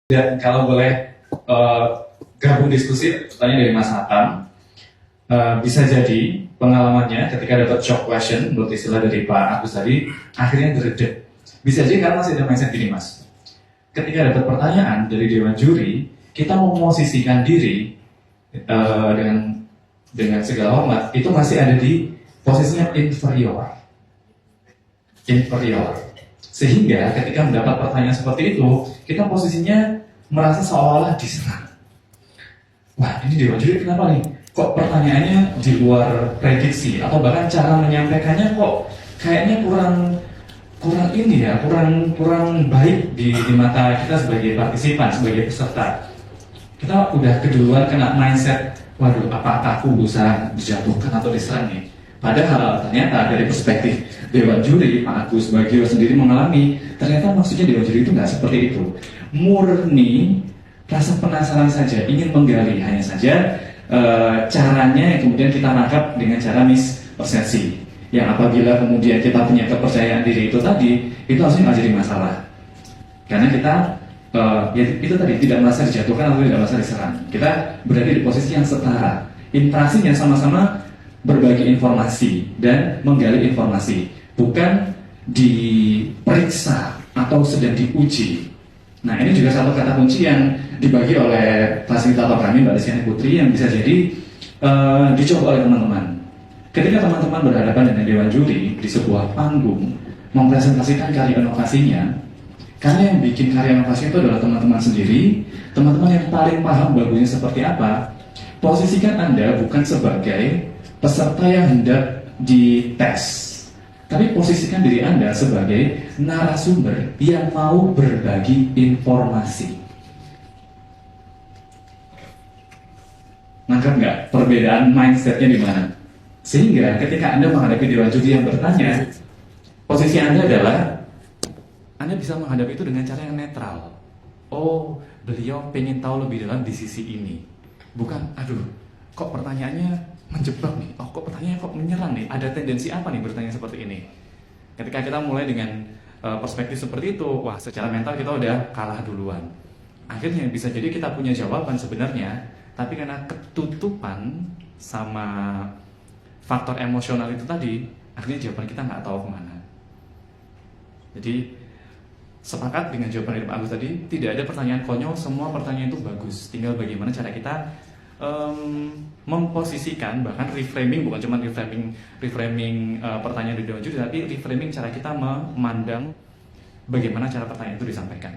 Dan kalau boleh gabung diskusi, pertanyaan dari Mas Nathan. Bisa jadi pengalamannya ketika dapat shock question, menurut istilah dari Pak Agus tadi, akhirnya geredek. Bisa jadi karena masih ada mindset gini, Mas. Ketika dapat pertanyaan dari Dewan Juri, kita memosisikan diri dengan segala hormat, itu masih ada di posisinya inferior. Sehingga ketika mendapat pertanyaan seperti itu, kita posisinya merasa seolah-olah diserang. Wah, ini Dewan Juri kenapa nih? Kok pertanyaannya di luar prediksi, atau bahkan cara menyampaikannya kok kayaknya kurang baik di mata kita sebagai partisipan, sebagai peserta. Kita udah keduluan kena mindset, waduh, apakah aku bisa dijatuhkan atau diserang nih? Padahal ternyata dari perspektif Dewan Juri, Pak Agus Bagio sendiri mengalami, ternyata maksudnya Dewan Juri itu nggak seperti itu. Murni rasa penasaran saja, ingin menggali, hanya saja caranya yang kemudian kita nangkap dengan cara mispersepsi. Yang apabila kemudian kita punya kepercayaan diri itu tadi, itu harusnya nggak jadi masalah. Karena kita ya itu tadi, tidak merasa dijatuhkan atau tidak merasa diserang. Kita berada di posisi yang setara, interaksinya sama-sama berbagi informasi dan menggali informasi, bukan diperiksa atau sedang diuji. Nah, ini juga satu kata kunci yang dibagi oleh fasilitator kami, Mbak Desiani Putri, yang bisa jadi dicoba oleh teman-teman. Ketika teman-teman berhadapan dengan Dewan Juri di sebuah panggung, mempresentasikan karya inovasinya, karena yang bikin karya inovasi itu adalah teman-teman sendiri, teman-teman yang paling paham bagusnya seperti apa. Posisikan Anda bukan sebagai peserta yang hendak dites, tapi posisikan diri Anda sebagai narasumber yang mau berbagi informasi. Nangkep nggak perbedaan mindsetnya di mana? Sehingga ketika Anda menghadapi Dewan Juri yang bertanya, posisi Anda adalah Anda bisa menghadapi itu dengan cara yang netral. Oh, beliau pengen tahu lebih dalam di sisi ini. Bukan, aduh, kok pertanyaannya menjebak nih, oh kok pertanyaannya kok menyerang nih, ada tendensi apa nih bertanya seperti ini. Ketika kita mulai dengan perspektif seperti itu, wah secara mental kita udah kalah duluan. Akhirnya bisa jadi kita punya jawaban sebenarnya, tapi karena ketutupan sama faktor emosional itu tadi, akhirnya jawaban kita nggak tahu kemana. Jadi sepakat dengan jawaban dari Pak Agus tadi, tidak ada pertanyaan konyol, semua pertanyaan itu bagus. Tinggal bagaimana cara kita memposisikan, bahkan reframing, bukan cuma reframing pertanyaan di Dewan Juri, tapi reframing cara kita memandang bagaimana cara pertanyaan itu disampaikan.